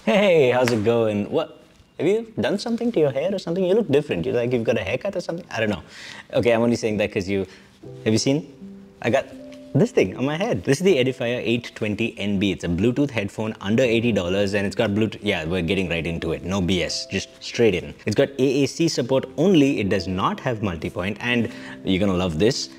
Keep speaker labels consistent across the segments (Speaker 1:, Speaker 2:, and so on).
Speaker 1: Hey, how's it going? What? Have you done something to your hair or something? You look different. You're like you've got a haircut or something? I don't know. Okay, I'm only saying that because you... Have you seen? I got this thing on my head. This is the Edifier 820NB. It's a Bluetooth headphone under $80 and it's got Bluetooth... Yeah, we're getting right into it. No BS. Just straight in. It's got AAC support only. It does not have multi-point and you're gonna love this.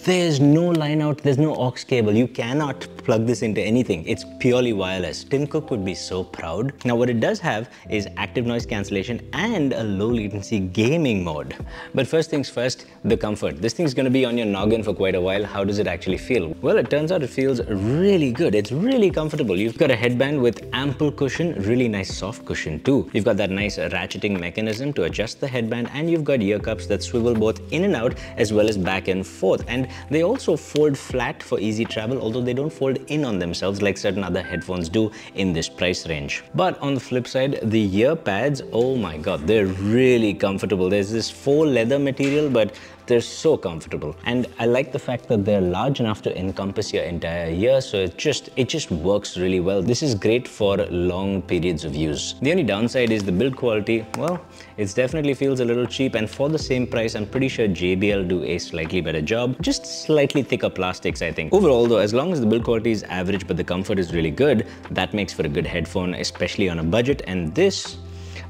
Speaker 1: There's no line out, there's no aux cable. You cannot plug this into anything. It's purely wireless. Tim Cook would be so proud. Now what it does have is active noise cancellation and a low latency gaming mode. But first things first, the comfort. This thing's gonna be on your noggin for quite a while. How does it actually feel? Well, it turns out it feels really good. It's really comfortable. You've got a headband with ample cushion, really nice soft cushion too. You've got that nice ratcheting mechanism to adjust the headband and you've got ear cups that swivel both in and out as well as back and forth. And they also fold flat for easy travel, although they don't fold in on themselves like certain other headphones do in this price range. But on the flip side, the ear pads, oh my god, they're really comfortable. There's this faux leather material, but they're so comfortable. And I like the fact that they're large enough to encompass your entire ear, so it just works really well. This is great for long periods of use. The only downside is the build quality. Well, it definitely feels a little cheap, and for the same price, I'm pretty sure JBL do a slightly better job. Just slightly thicker plastics, I think. Overall though, as long as the build quality is average but the comfort is really good, that makes for a good headphone, especially on a budget, and this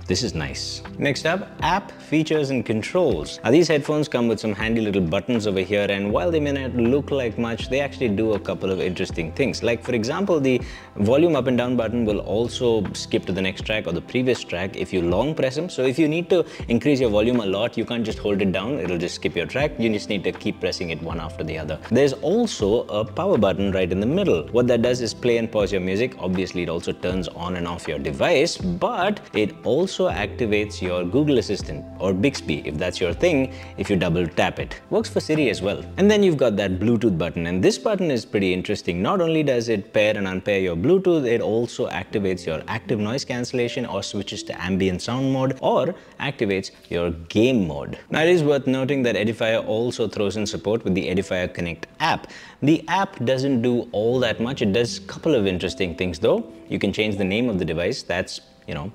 Speaker 1: is nice. Next up, app features and controls. Now these headphones come with some handy little buttons over here, and while they may not look like much, they actually do a couple of interesting things. Like for example, the volume up and down button will also skip to the next track or the previous track if you long press them. So if you need to increase your volume a lot, you can't just hold it down, it'll just skip your track. You just need to keep pressing it one after the other. There's also a power button right in the middle. What that does is play and pause your music. Obviously, it also turns on and off your device, but it also activates your Google Assistant or Bixby if that's your thing if you double tap it. Works for Siri as well. And then you've got that Bluetooth button, and this button is pretty interesting. Not only does it pair and unpair your Bluetooth, it also activates your active noise cancellation or switches to ambient sound mode or activates your game mode. Now it is worth noting that Edifier also throws in support with the Edifier Connect app. The app doesn't do all that much. It does a couple of interesting things though. You can change the name of the device. That's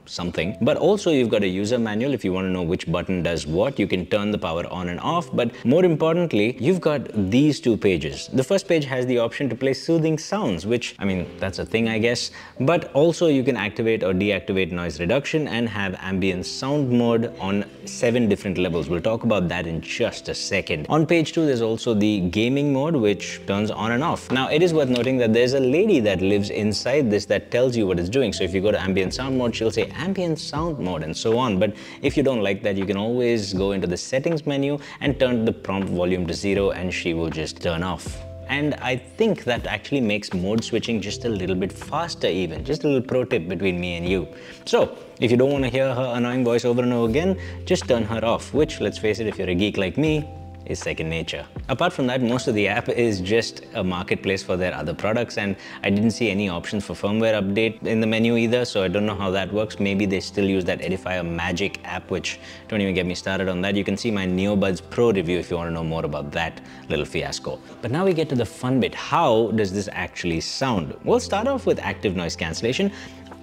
Speaker 1: something. But also you've got a user manual if you want to know which button does what. You can turn the power on and off, but more importantly, you've got these two pages. The first page has the option to play soothing sounds, which, I mean, that's a thing, I guess. But also you can activate or deactivate noise reduction and have ambient sound mode on 7 different levels. We'll talk about that in just a second. On page 2, there's also the gaming mode, which turns on and off. Now, it is worth noting that there's a lady that lives inside this that tells you what it's doing. So if you go to ambient sound mode, she'll say ambient sound mode and so on. But if you don't like that, you can always go into the settings menu and turn the prompt volume to 0 and she will just turn off. And I think that actually makes mode switching just a little bit faster even. Just a little pro tip between me and you. So if you don't want to hear her annoying voice over and over again, just turn her off, which, let's face it, if you're a geek like me, is second nature. Apart from that, most of the app is just a marketplace for their other products, and I didn't see any options for firmware update in the menu either, so I don't know how that works. Maybe they still use that Edifier Magic app, which don't even get me started on that. You can see my NeoBuds Pro review if you want to know more about that little fiasco. But now we get to the fun bit. How does this actually sound? We'll start off with active noise cancellation.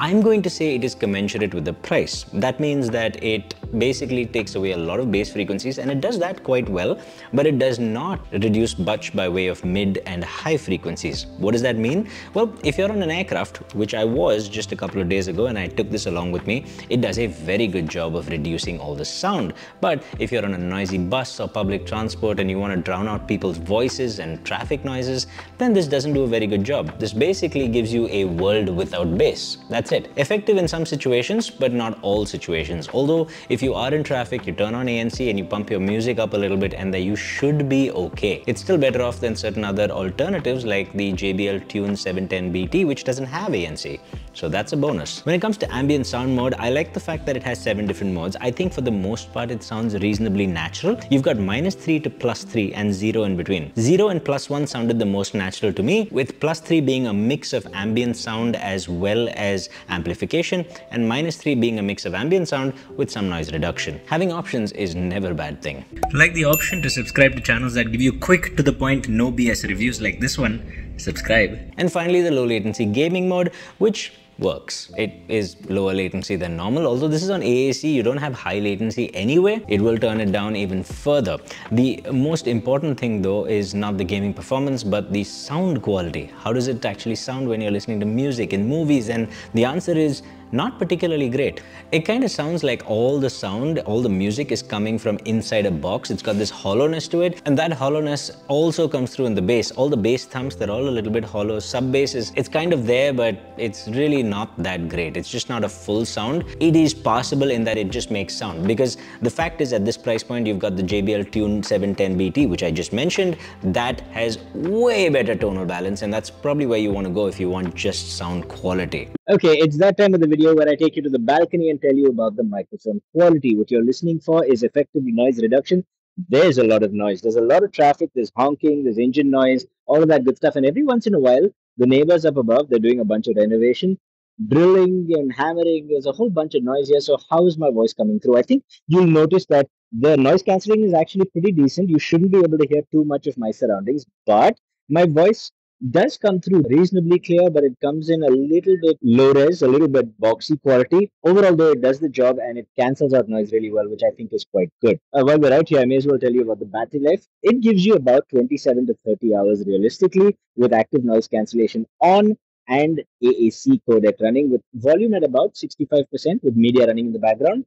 Speaker 1: I'm going to say it is commensurate with the price. That means that it basically takes away a lot of bass frequencies, and it does that quite well, but it does not reduce much by way of mid and high frequencies. What does that mean? Well, if you're on an aircraft, which I was just a couple of days ago and I took this along with me, it does a very good job of reducing all the sound. But if you're on a noisy bus or public transport and you want to drown out people's voices and traffic noises, then this doesn't do a very good job. This basically gives you a world without bass. That's it. Effective in some situations, but not all situations. Although, if you are in traffic, you turn on ANC and you pump your music up a little bit, and then you should be okay. It's still better off than certain other alternatives like the JBL Tune 710BT, which doesn't have ANC. So that's a bonus. When it comes to ambient sound mode, I like the fact that it has 7 different modes. I think for the most part, it sounds reasonably natural. You've got -3 to +3 and 0 in between. 0 and +1 sounded the most natural to me, with +3 being a mix of ambient sound as well as amplification, and -3 being a mix of ambient sound with some noise reduction. Having options is never a bad thing. Like the option to subscribe to channels that give you quick to the point, no BS reviews like this one, subscribe. And finally, the low latency gaming mode, which works. It is lower latency than normal. Although this is on AAC, you don't have high latency anyway. It will turn it down even further. The most important thing though is not the gaming performance, but the sound quality. How does it actually sound when you're listening to music in movies? And the answer is not particularly great. It kind of sounds like all the sound, all the music is coming from inside a box. It's got this hollowness to it, and that hollowness also comes through in the bass. All the bass thumps, they're all a little bit hollow. Sub bass it's kind of there, but it's really not that great. It's just not a full sound. It is possible in that it just makes sound, because the fact is at this price point, you've got the JBL Tune 710BT, which I just mentioned, that has way better tonal balance, and that's probably where you want to go if you want just sound quality.
Speaker 2: Okay, it's that time of the video where I take you to the balcony and tell you about the microphone quality. What you're listening for is effectively noise reduction. There's a lot of noise. There's a lot of traffic. There's honking, there's engine noise, all of that good stuff. And every once in a while, the neighbors up above, they're doing a bunch of renovation, drilling and hammering. There's a whole bunch of noise here. So how is my voice coming through? I think you'll notice that the noise cancelling is actually pretty decent. You shouldn't be able to hear too much of my surroundings, but my voice does come through reasonably clear, but it comes in a little bit low res, a little bit boxy quality. Overall, though, it does the job and it cancels out noise really well, which I think is quite good. While we're out here, I may as well tell you about the battery life. It gives you about 27 to 30 hours realistically with active noise cancellation on and AAC codec running with volume at about 65% with media running in the background.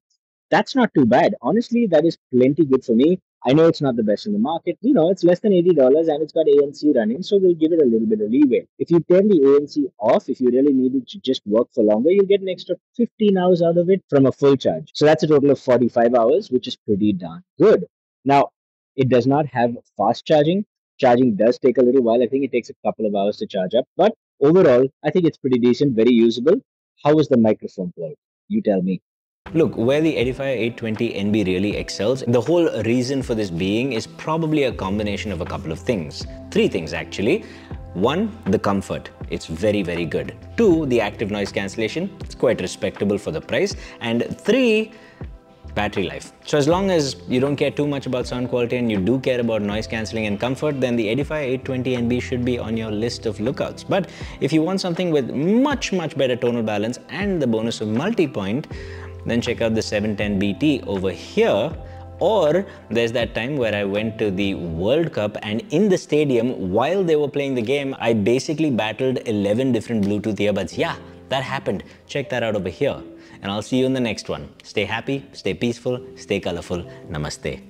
Speaker 2: That's not too bad. Honestly, that is plenty good for me. I know it's not the best in the market. You know, it's less than $80 and it's got ANC running, so we'll give it a little bit of leeway. If you turn the ANC off, if you really need it to just work for longer, you'll get an extra 15 hours out of it from a full charge. So that's a total of 45 hours, which is pretty darn good. Now, it does not have fast charging. Charging does take a little while. I think it takes a couple of hours to charge up. But overall, I think it's pretty decent, very usable. How is the microphone quality? You tell me.
Speaker 1: Look, where the Edifier 820NB really excels, the whole reason for this being is probably a combination of a couple of things. 3 things actually. 1, the comfort. It's very, very good. 2, the active noise cancellation. It's quite respectable for the price. And 3, battery life. So as long as you don't care too much about sound quality and you do care about noise cancelling and comfort, then the Edifier 820NB should be on your list of lookouts. But if you want something with much, much better tonal balance and the bonus of multi-point, then check out the 710BT over here. Or there's that time where I went to the World Cup and in the stadium, while they were playing the game, I basically battled 11 different Bluetooth earbuds. Yeah, that happened. Check that out over here. And I'll see you in the next one. Stay happy, stay peaceful, stay colorful. Namaste.